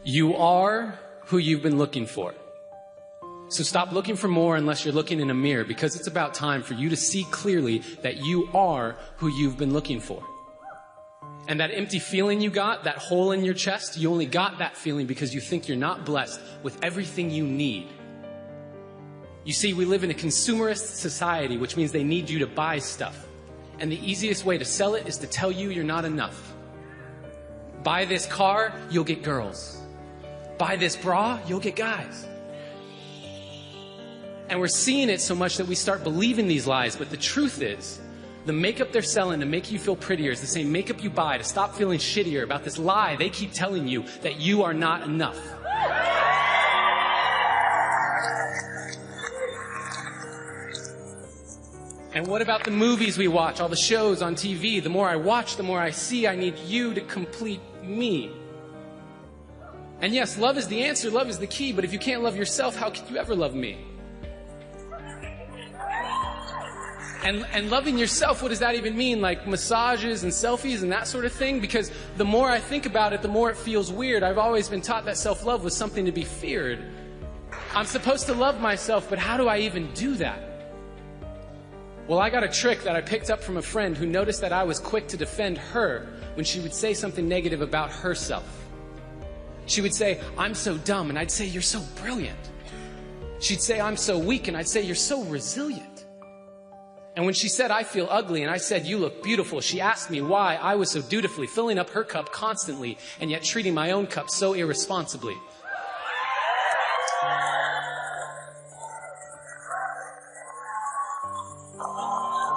You are who you've been looking for. So stop looking for more unless you're looking in a mirror, because it's about time for you to see clearly that you are who you've been looking for. And that empty feeling you got, that hole in your chest, you only got that feeling because you think you're not blessed with everything you need. You see, we live in a consumerist society, which means they need you to buy stuff. And the easiest way to sell it is to tell you you're not enough. Buy this car, you'll get girls. Buy this bra, you'll get guys. And we're seeing it so much that we start believing these lies. But the truth is, the makeup they're selling to make you feel prettier is the same makeup you buy to stop feeling shittier about this lie they keep telling you that you are not enough. And what about the movies we watch, all the shows on TV? The more I watch, the more I see I need you to complete me. And yes, love is the answer, love is the key, but if you can't love yourself, how can you ever love me? And loving yourself, what does that even mean? Like massages and selfies and that sort of thing? Because the more I think about it, the more it feels weird. I've always been taught that self-love was something to be feared. I'm supposed to love myself, but how do I even do that? Well, I got a trick that I picked up from a friend who noticed that I was quick to defend her when she would say something negative about herself. She would say, "I'm so dumb," and I'd say, "You're so brilliant." She'd say, "I'm so weak," and I'd say, "You're so resilient." And when she said, "I feel ugly," and I said, "You look beautiful," she asked me why I was so dutifully filling up her cup constantly and yet treating my own cup so irresponsibly.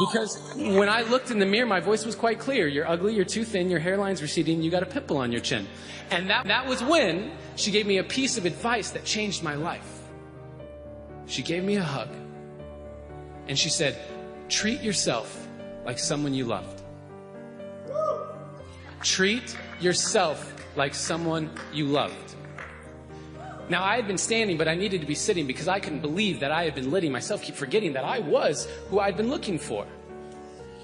Because when I looked in the mirror, my voice was quite clear. You're ugly, you're too thin, your hairline's receding, you got a pimple on your chin. And that was when she gave me a piece of advice that changed my life. She gave me a hug. And she said, "Treat yourself like someone you loved." Treat yourself like someone you loved. Now, I had been standing, but I needed to be sitting because I couldn't believe that I had been letting myself keep forgetting that I was who I'd been looking for.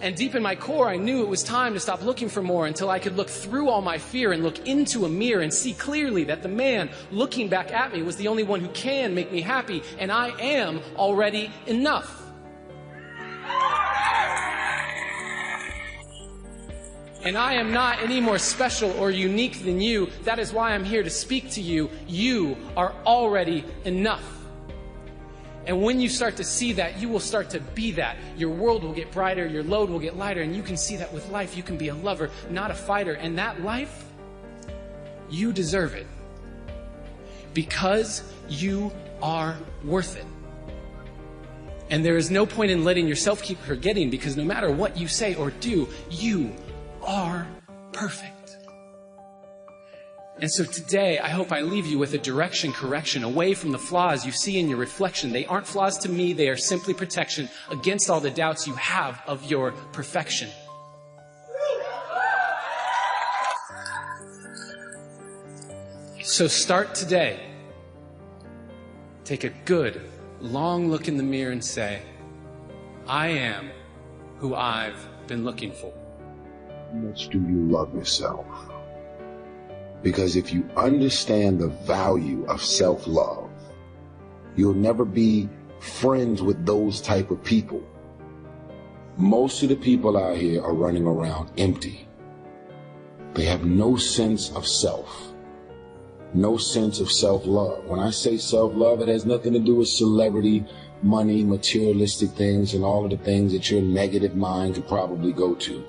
And deep in my core, I knew it was time to stop looking for more until I could look through all my fear and look into a mirror and see clearly that the man looking back at me was the only one who can make me happy, and I am already enough. And I am not any more special or unique than you. That is why I'm here to speak to you. You are already enough. And when you start to see that, you will start to be that. Your world will get brighter, your load will get lighter, and you can see that with life. You can be a lover, not a fighter. And that life, you deserve it. Because you are worth it. And there is no point in letting yourself keep forgetting, because no matter what you say or do, you are perfect. And so today, I hope I leave you with a direction correction away from the flaws you see in your reflection. They aren't flaws to me, they are simply protection against all the doubts you have of your perfection. So start today. Take a good, long look in the mirror and say, "I am who I've been looking for." How much do you love yourself? Because if you understand the value of self-love, you'll never be friends with those type of people. Most of the people out here are running around empty. They have no sense of self, no sense of self-love. When I say self-love, it has nothing to do with celebrity, money, materialistic things, and all of the things that your negative mind could probably go to.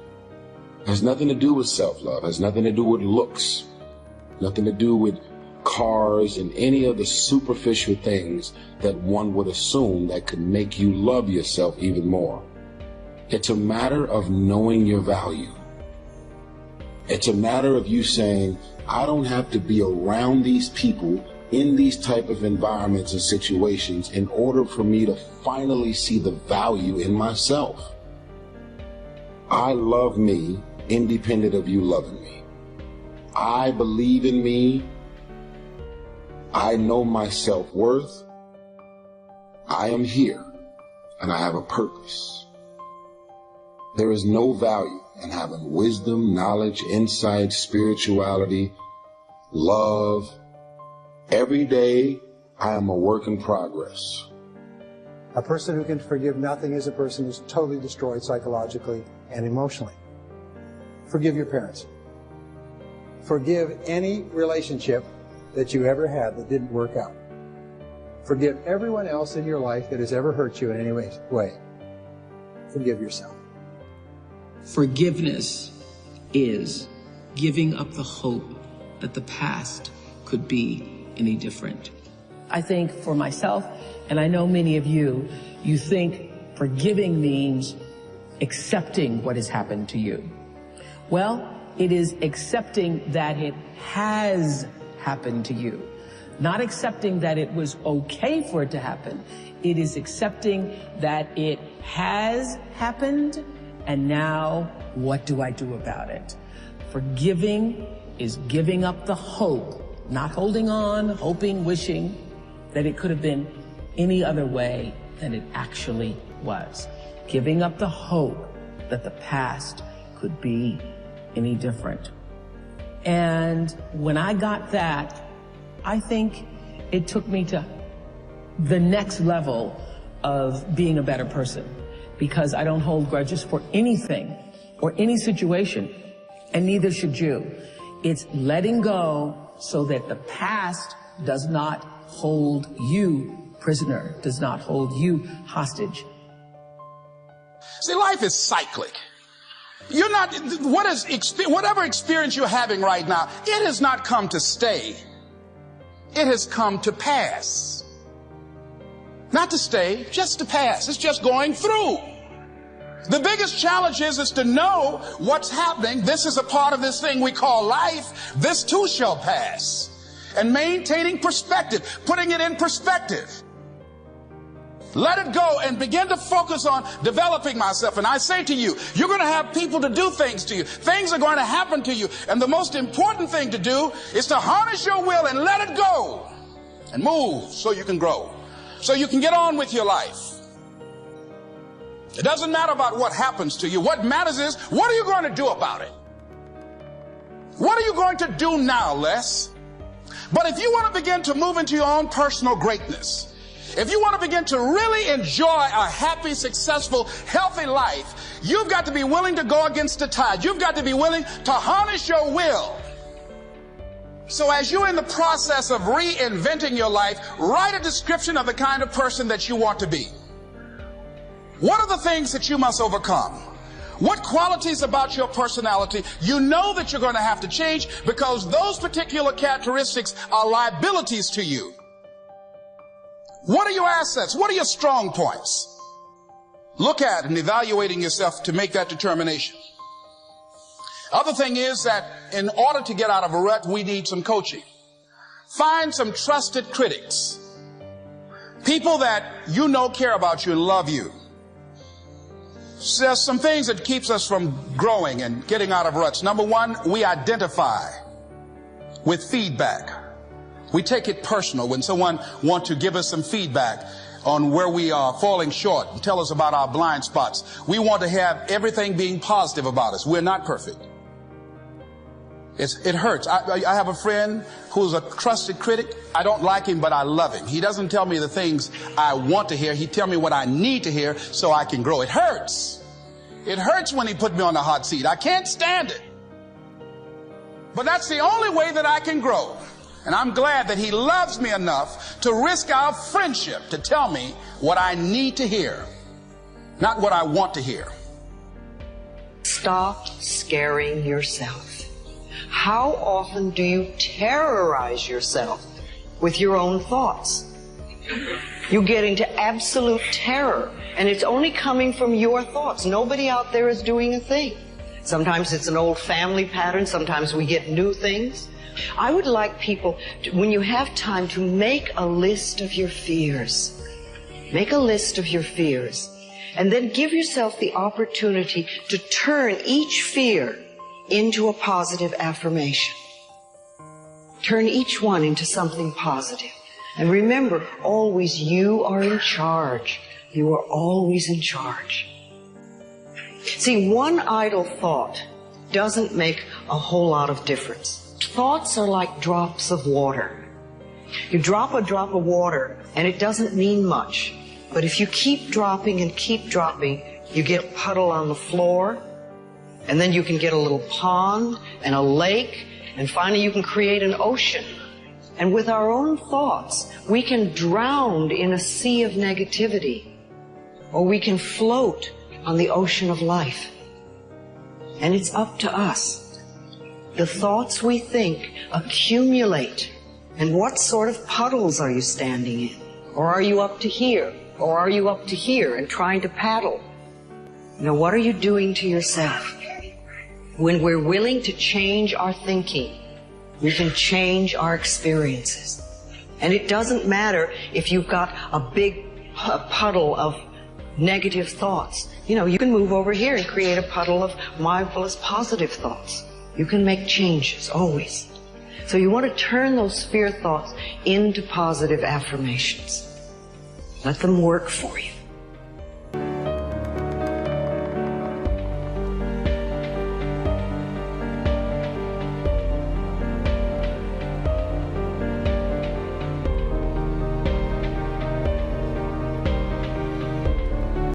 It has nothing to do with self-love. It has nothing to do with looks. Nothing to do with cars and any of the superficial things that one would assume that could make you love yourself even more. It's a matter of knowing your value. It's a matter of you saying, I don't have to be around these people in these type of environments and situations in order for me to finally see the value in myself. I love me independent of you loving me. I believe in me. I know my self-worth. I am here and I have a purpose. There is no value in having wisdom, knowledge, insight, spirituality, love, Every day, I am a work in progress. A person who can forgive nothing is a person who's totally destroyed psychologically and emotionally. Forgive your parents. Forgive any relationship that you ever had that didn't work out. Forgive everyone else in your life that has ever hurt you in any way. Forgive yourself. Forgiveness is giving up the hope that the past could be any different. I think for myself, and I know many of you, you think forgiving means accepting what has happened to you. Well, it is accepting that it has happened to you. Not accepting that it was okay for it to happen. It is accepting that it has happened, and now what do I do about it? Forgiving is giving up the hope, not holding on, hoping, wishing that it could have been any other way than it actually was. Giving up the hope that the past could be any different. And when I got that, I think it took me to the next level of being a better person, because I don't hold grudges for anything or any situation, and neither should you. It's letting go so that the past does not hold you prisoner, does not hold you hostage. See, life is cyclic. You're not, whatever experience you're having right now, it has not come to stay. It has come to pass. Not to stay, just to pass. It's just going through. The biggest challenge is to know what's happening. This is a part of this thing we call life. This too shall pass. And maintaining perspective, putting it in perspective. Let it go and begin to focus on developing myself. And I say to you, you're going to have people to do things to you. Things are going to happen to you. And the most important thing to do is to harness your will and let it go and move so you can grow, so you can get on with your life. It doesn't matter about what happens to you. What matters is, what are you going to do about it? What are you going to do now, Les? But if you want to begin to move into your own personal greatness, if you want to begin to really enjoy a happy, successful, healthy life, you've got to be willing to go against the tide. You've got to be willing to harness your will. So as you're in the process of reinventing your life, write a description of the kind of person that you want to be. What are the things that you must overcome? What qualities about your personality you know that you're going to have to change, because those particular characteristics are liabilities to you? What are your assets? What are your strong points? Look at and evaluating yourself to make that determination. Other thing is that in order to get out of a rut, we need some coaching. Find some trusted critics. People that you know care about you and love you. There's some things that keeps us from growing and getting out of ruts. Number one, we identify with feedback. We take it personal when someone wants to give us some feedback on where we are falling short and tell us about our blind spots. We want to have everything being positive about us. We're not perfect. It hurts. I have a friend who's a trusted critic. I don't like him, but I love him. He doesn't tell me the things I want to hear. He tells me what I need to hear so I can grow. It hurts. It hurts when he put me on the hot seat. I can't stand it. But that's the only way that I can grow. And I'm glad that he loves me enough to risk our friendship to tell me what I need to hear, not what I want to hear. Stop scaring yourself. How often do you terrorize yourself with your own thoughts? You get into absolute terror, and it's only coming from your thoughts. Nobody out there is doing a thing. Sometimes it's an old family pattern. Sometimes we get new things. I would like people, when you have time, to make a list of your fears. Make a list of your fears. And then give yourself the opportunity to turn each fear into a positive affirmation. Turn each one into something positive. And remember, always you are in charge. You are always in charge. See, one idle thought doesn't make a whole lot of difference. Thoughts are like drops of water. You drop a drop of water, and it doesn't mean much. But if you keep dropping and keep dropping, you get a puddle on the floor, and then you can get a little pond and a lake, and finally you can create an ocean. And with our own thoughts, we can drown in a sea of negativity, or we can float on the ocean of life. And it's up to us. The thoughts we think accumulate. And what sort of puddles are you standing in? Or are you up to here? Or are you up to here and trying to paddle? Now, what are you doing to yourself? When we're willing to change our thinking, we can change our experiences. And it doesn't matter if you've got a big puddle of negative thoughts. You know, you can move over here and create a puddle of marvelous positive thoughts. You can make changes, always. So you want to turn those fear thoughts into positive affirmations. Let them work for you.